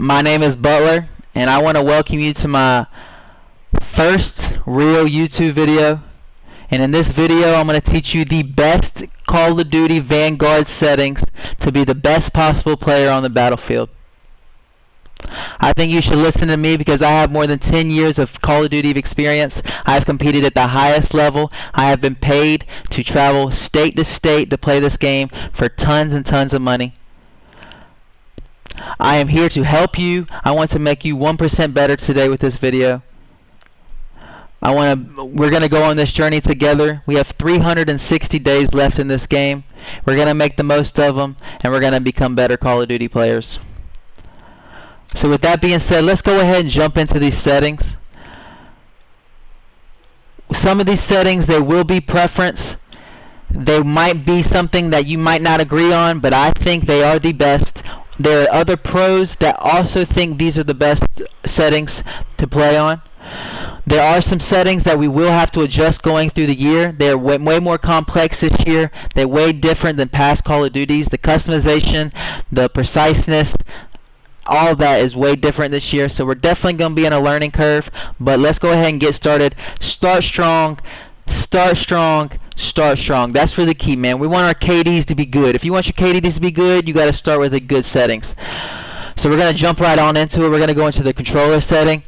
My name is Butler, and I want to welcome you to my first real YouTube video. And in this video, I'm going to teach you the best Call of Duty Vanguard settings to be the best possible player on the battlefield. I think you should listen to me because I have more than 10 years of Call of Duty experience. I have competed at the highest level. I have been paid to travel state to state to play this game for tons and tons of money. I am here to help you. I want to make you 1% better today with this video. We're going to go on this journey together. We have 360 days left in this game. We're going to make the most of them, and we're going to become better Call of Duty players. So with that being said, let's go ahead and jump into these settings. Some of these settings, they will be preference. They might be something that you might not agree on, but I think they are the best. There are other pros that also think these are the best settings to play on. There are some settings that we will have to adjust going through the year. They're way more complex this year. They're way different than past Call of Duties. The customization, the preciseness, all of that is way different this year. So we're definitely going to be in a learning curve. But let's go ahead and get started. Start strong. Start strong. Start strong. That's really key, man. We want our KDs to be good. If you want your KDs to be good, you got to start with the good settings. So we're going to jump right on into it. We're going to go into the controller setting.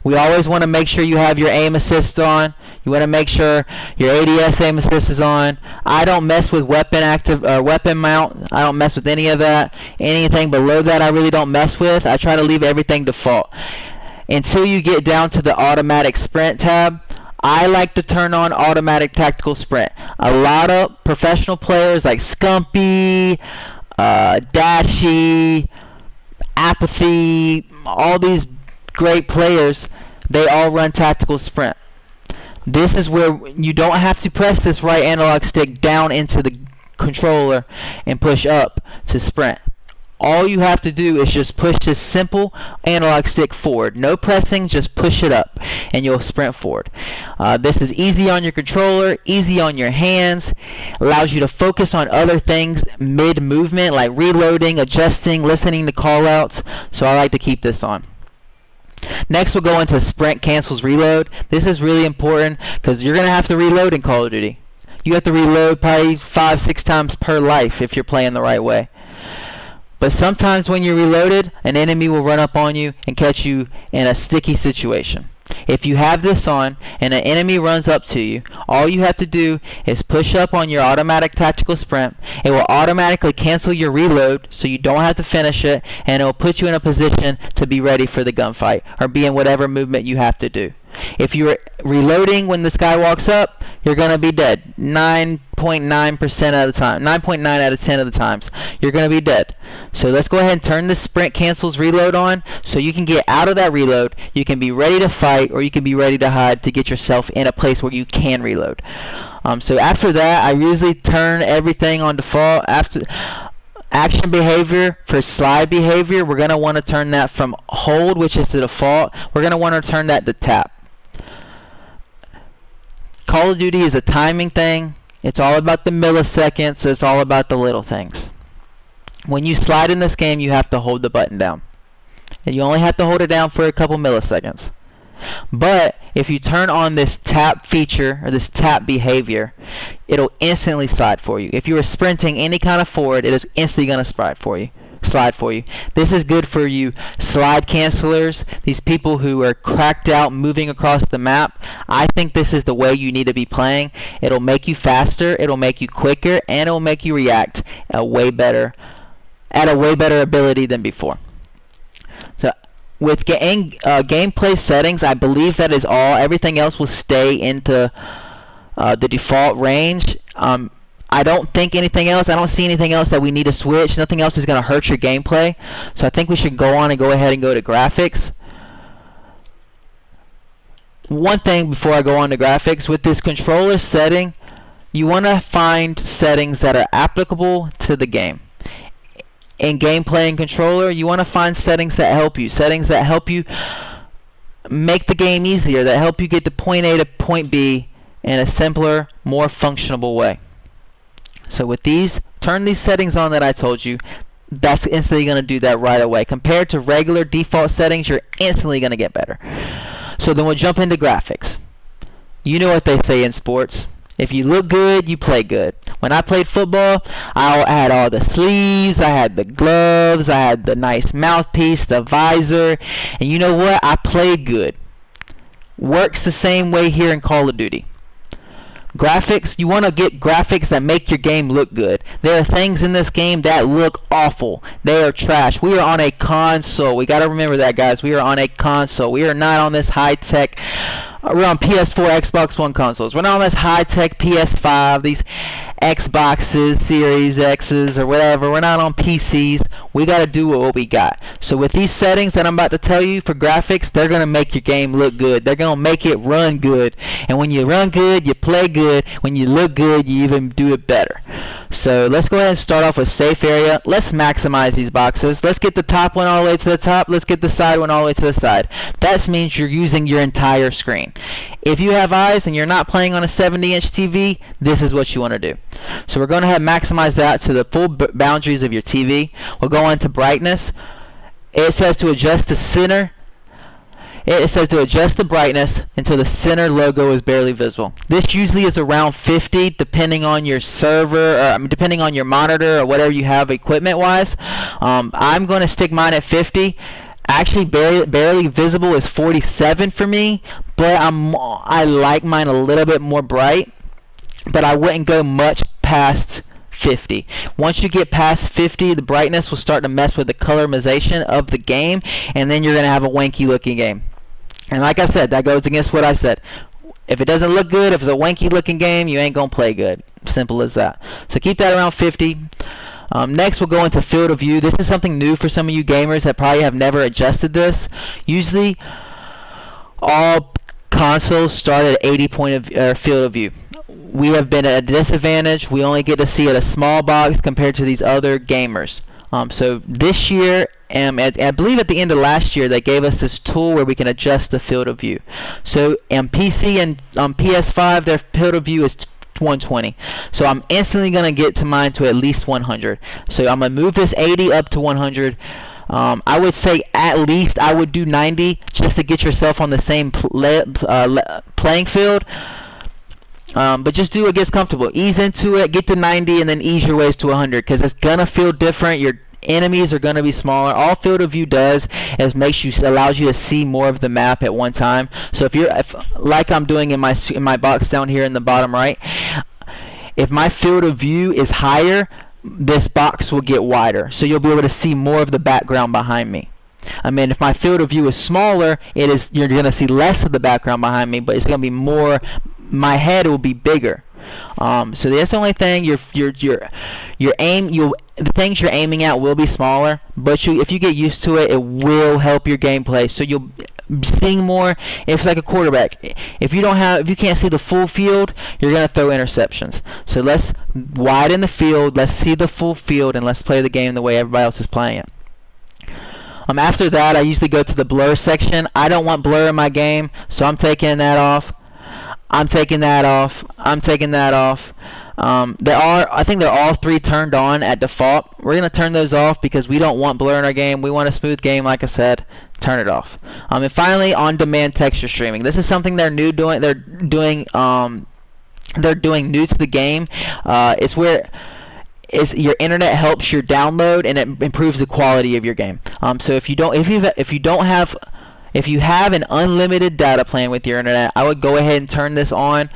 We always want to make sure you have your aim assist on. You want to make sure your ADS aim assist is on. I don't mess with weapon mount. I don't mess with any of that. Anything below that I really don't mess with. I try to leave everything default. Until you get down to the automatic sprint tab, I like to turn on automatic tactical sprint. A lot of professional players like Scumpy, Dashy, Apathy, all these great players, they all run tactical sprint. This is where you don't have to press this right analog stick down into the controller and push up to sprint. All you have to do is just push this simple analog stick forward. No pressing, just push it up and you'll sprint forward. This is easy on your controller, easy on your hands. Allows you to focus on other things mid-movement like reloading, adjusting, listening to callouts. So I like to keep this on. Next we'll go into sprint cancels reload. This is really important because you're going to have to reload in Call of Duty. You have to reload probably 5-6 times per life if you're playing the right way. But sometimes when you're reloaded, an enemy will run up on you and catch you in a sticky situation. If you have this on and an enemy runs up to you, all you have to do is push up on your automatic tactical sprint. It will automatically cancel your reload so you don't have to finish it, and it will put you in a position to be ready for the gunfight or be in whatever movement you have to do. If you're reloading when this guy walks up, you're going to be dead 9.9% of the time. 9.9 out of 10 of the times you're going to be dead. So let's go ahead and turn this sprint cancels reload on so you can get out of that reload. You can be ready to fight or you can be ready to hide to get yourself in a place where you can reload. So after that, I usually turn everything on default. After action behavior, for slide behavior, we're going to want to turn that from hold, which is the default. We're going to want to turn that to tap. Call of Duty is a timing thing. It's all about the milliseconds. It's all about the little things. When you slide in this game, you have to hold the button down. And you only have to hold it down for a couple milliseconds. But if you turn on this tap feature or this tap behavior, it'll instantly slide for you. If you were sprinting any kind of forward, it is instantly going to slide for you. This is good for you slide cancelers, these people who are cracked out moving across the map. I think this is the way you need to be playing. It'll make you faster, it'll make you quicker, and it'll make you react at a way better ability than before. So with gameplay settings, I believe that is all. Everything else will stay into the default range. I don't think anything else. I don't see anything else that we need to switch. Nothing else is going to hurt your gameplay. So I think we should go on and go ahead and go to graphics. One thing before I go on to graphics, with this controller setting, you want to find settings that are applicable to the game. In gameplay and controller, you want to find settings that help you. Settings that help you make the game easier, that help you get to point A to point B in a simpler, more functional way. So with these, turn these settings on that I told you. that's instantly going to do that right away. Compared to regular default settings, you're instantly going to get better. So then we'll jump into graphics. You know what they say in sports. If you look good, you play good. When I played football, I had all the sleeves, I had the gloves, I had the nice mouthpiece, the visor, and you know what? I played good. Works the same way here in Call of Duty. Graphics, you want to get graphics that make your game look good. There are things in this game that look awful. They are trash. We are on a console. We got to remember that, guys. We are on a console. We are not on this high-tech... We're on Ps4, Xbox One consoles. We're not on this high-tech PS5, these Xboxes, Series X's, or whatever. We're not on PCs. We got to do what we got. So with these settings that I'm about to tell you for graphics, they're going to make your game look good. They're going to make it run good. And when you run good, you play good. When you look good, you even do it better. So let's go ahead and start off with safe area. Let's maximize these boxes. Let's get the top one all the way to the top. Let's get the side one all the way to the side. That means you're using your entire screen. If you have eyes and you're not playing on a 70-inch TV, this is what you want to do. So we're going to have maximize that to the full boundaries of your TV. We'll go on to brightness. It says to adjust the center. It says to adjust the brightness until the center logo is barely visible. This usually is around 50 depending on your server, or depending on your monitor or whatever you have equipment-wise. I'm going to stick mine at 50. Actually, barely visible is 47 for me, but I like mine a little bit more bright, but I wouldn't go much past 50. Once you get past 50, the brightness will start to mess with the colorization of the game, and then you're going to have a wanky looking game. And like I said, that goes against what I said. If it doesn't look good, if it's a wanky looking game, you ain't going to play good. Simple as that. So keep that around 50. Next, we'll go into field of view. This is something new for some of you gamers that probably have never adjusted this. Usually, all consoles start at 80 point of field of view. We have been at a disadvantage. We only get to see at a small box compared to these other gamers. So this year, I believe at the end of last year, they gave us this tool where we can adjust the field of view. So on PC and on PS5, their field of view is 120. So I'm instantly going to get to mine to at least 100. So I'm going to move this 80 up to 100. I would say at least I would do 90 just to get yourself on the same playing field. But just do what gets comfortable. Ease into it, get to 90, and then ease your ways to 100 because it's going to feel different. Your enemies are going to be smaller. All field of view does is allows you to see more of the map at one time. So if like I'm doing in my box down here in the bottom right, if my field of view is higher, this box will get wider. So you'll be able to see more of the background behind me. I mean, if my field of view is smaller, you're going to see less of the background behind me, but it's going to be more. My head will be bigger. So that's the only thing. The things you're aiming at will be smaller, but if you get used to it, it will help your gameplay. So you'll be seeing more. It's like a quarterback. If you can't see the full field, you're gonna throw interceptions. So let's widen the field. Let's see the full field, and let's play the game the way everybody else is playing it. After that, I usually go to the blur section. I don't want blur in my game, so I'm taking that off. I'm taking that off. I'm taking that off. I think they're all three turned on at default. We're going to turn those off because we don't want blur in our game. We want a smooth game, like I said. Turn it off. And finally, on-demand texture streaming. This is something they're new doing. They're doing new to the game. It's where your internet helps your download and it improves the quality of your game. So if you have an unlimited data plan with your internet, I would go ahead and turn this on.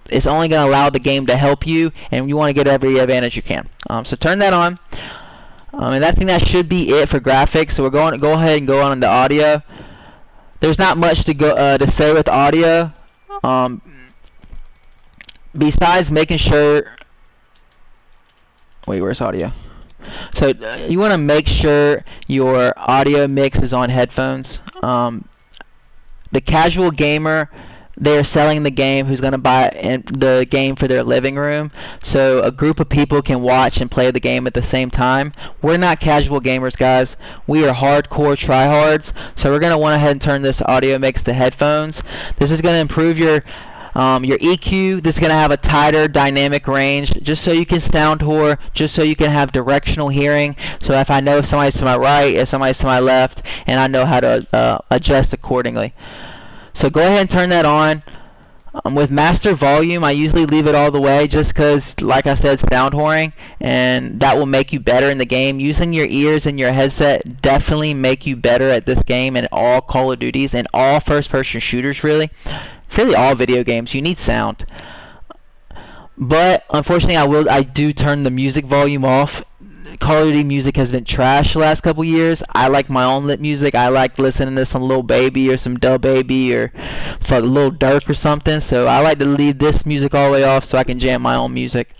It's only going to allow the game to help you, and you want to get every advantage you can. So turn that on. And I think that should be it for graphics. So we're going to go ahead and go on into audio. There's not much to say with audio, besides making sure. Wait, where's audio? So you want to make sure your audio mix is on headphones. The casual gamer, they're selling the game who's going to buy the game for their living room, so a group of people can watch and play the game at the same time. We're not casual gamers, guys. We are hardcore tryhards, so we're going to want to head and turn this audio mix to headphones. This is going to improve your Your EQ, this is going to have a tighter dynamic range, just so you can sound whore, just so you can have directional hearing. So if I know if somebody's to my right, if somebody's to my left, and I know how to adjust accordingly. So go ahead and turn that on. With master volume, I usually leave it all the way just because, like I said, sound whoring, and that will make you better in the game. Using your ears and your headset definitely make you better at this game and all Call of Duties and all first-person shooters, really all video games. You need sound. But unfortunately, I do turn the music volume off. Call of Duty music has been trash the last couple years. I like my own lit music. I like listening to some Lil Baby or some Dub Baby or Lil Durk or something. So I like to leave this music all the way off so I can jam my own music.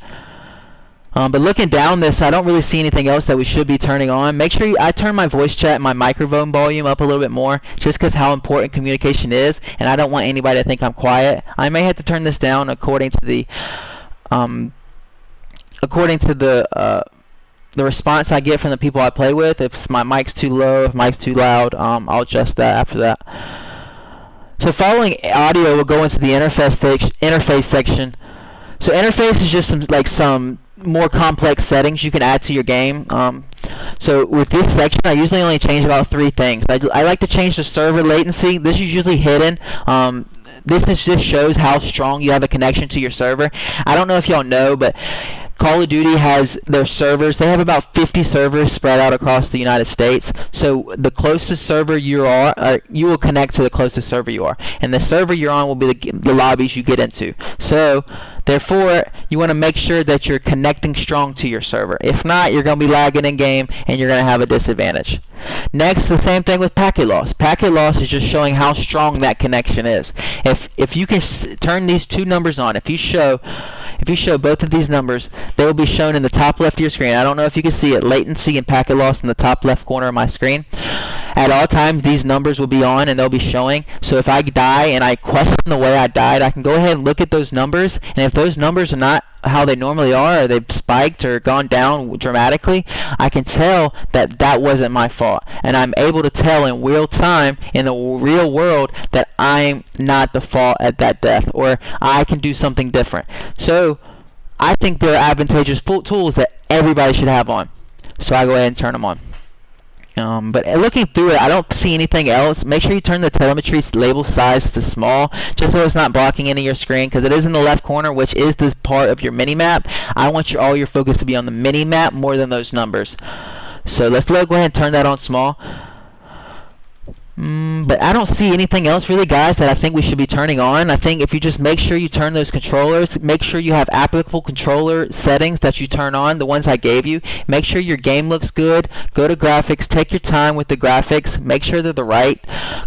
But looking down this, I don't really see anything else that we should be turning on. Make sure I turn my voice chat and my microphone volume up a little bit more, just because how important communication is, and I don't want anybody to think I'm quiet. I may have to turn this down according to the response I get from the people I play with. If my mic's too low, if mic's too loud, I'll adjust that after that. So following audio, we'll go into the interface section. So interface is just some more complex settings you can add to your game. So with this section, I usually only change about 3 things. I like to change the server latency. This is usually hidden. This just shows how strong you have a connection to your server. I don't know if y'all know, but Call of Duty has their servers. They have about 50 servers spread out across the United States. So the closest server you are, you will connect to the closest server you are. And the server you're on will be the lobbies you get into. So therefore, you want to make sure that you're connecting strong to your server. If not, you're going to be lagging in game and you're going to have a disadvantage. Next, the same thing with packet loss. Packet loss is just showing how strong that connection is. If you can turn these 2 numbers on, if you show both of these numbers, they will be shown in the top left of your screen. I don't know if you can see it, latency and packet loss in the top left corner of my screen. At all times, these numbers will be on and they'll be showing. So if I die and I question the way I died, I can go ahead and look at those numbers, and if those numbers are not how they normally are, or they've spiked or gone down dramatically, I can tell that that wasn't my fault. And I'm able to tell in real time, in the real world, that I'm not the fault at that death, or I can do something different. So I think they're advantageous tools that everybody should have on. So I go ahead and turn them on. But looking through it, I don't see anything else. Make sure you turn the telemetry label size to small, just so it's not blocking any of your screen, because it is in the left corner, which is this part of your mini-map. I want all your focus to be on the mini-map more than those numbers. So let's go ahead and turn that on small. But I don't see anything else really, guys, that I think we should be turning on. I think if you just make sure you turn those controllers, make sure you have applicable controller settings that you turn on, the ones I gave you. Make sure your game looks good. Go to graphics. Take your time with the graphics. Make sure they're the right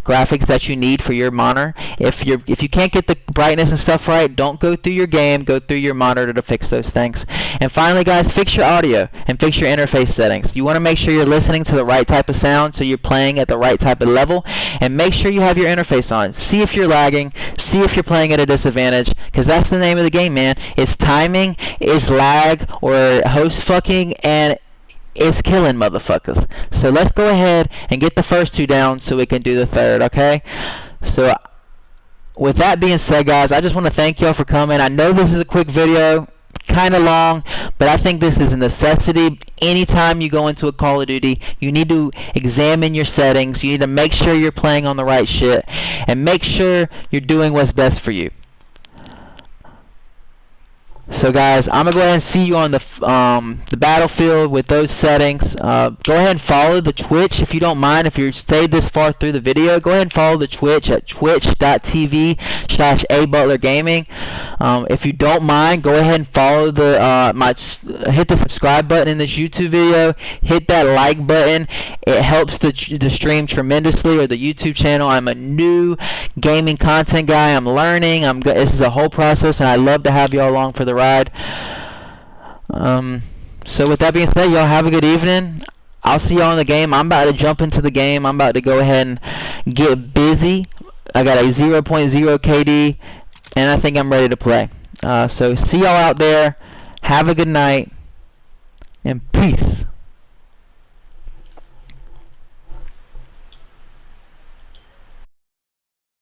graphics that you need for your monitor. If you can't get the brightness and stuff right, don't go through your game. Go through your monitor to fix those things. And finally, guys, fix your audio and fix your interface settings. You want to make sure you're listening to the right type of sound, so you're playing at the right type of level. And make sure you have your interface on. See if you're lagging. See if you're playing at a disadvantage, because that's the name of the game, man. It's timing, it's lag, or host fucking, and it's killing motherfuckers. So let's go ahead and get the first 2 down so we can do the third, okay? So with that being said, guys, I just want to thank y'all for coming. I know this is a quick video, kind of long, but I think this is a necessity. Anytime you go into a Call of Duty, you need to examine your settings. You need to make sure you're playing on the right shit, and make sure you're doing what's best for you. So guys, I'm gonna go ahead and see you on the battlefield with those settings. Go ahead and follow the Twitch if you don't mind. If you stayed this far through the video, go ahead and follow the Twitch at twitch.tv/abutlergaming. If you don't mind, go ahead and follow hit the subscribe button in this YouTube video. Hit that like button. It helps the stream tremendously, or the YouTube channel. I'm a new gaming content guy. I'm learning. This is a whole process, and I love to have y'all along for the ride. So with that being said, y'all have a good evening. I'll see y'all in the game. I'm about to jump into the game. I'm about to go ahead and get busy. I got a 0.0 KD, and I think I'm ready to play. So see y'all out there. Have a good night, and peace.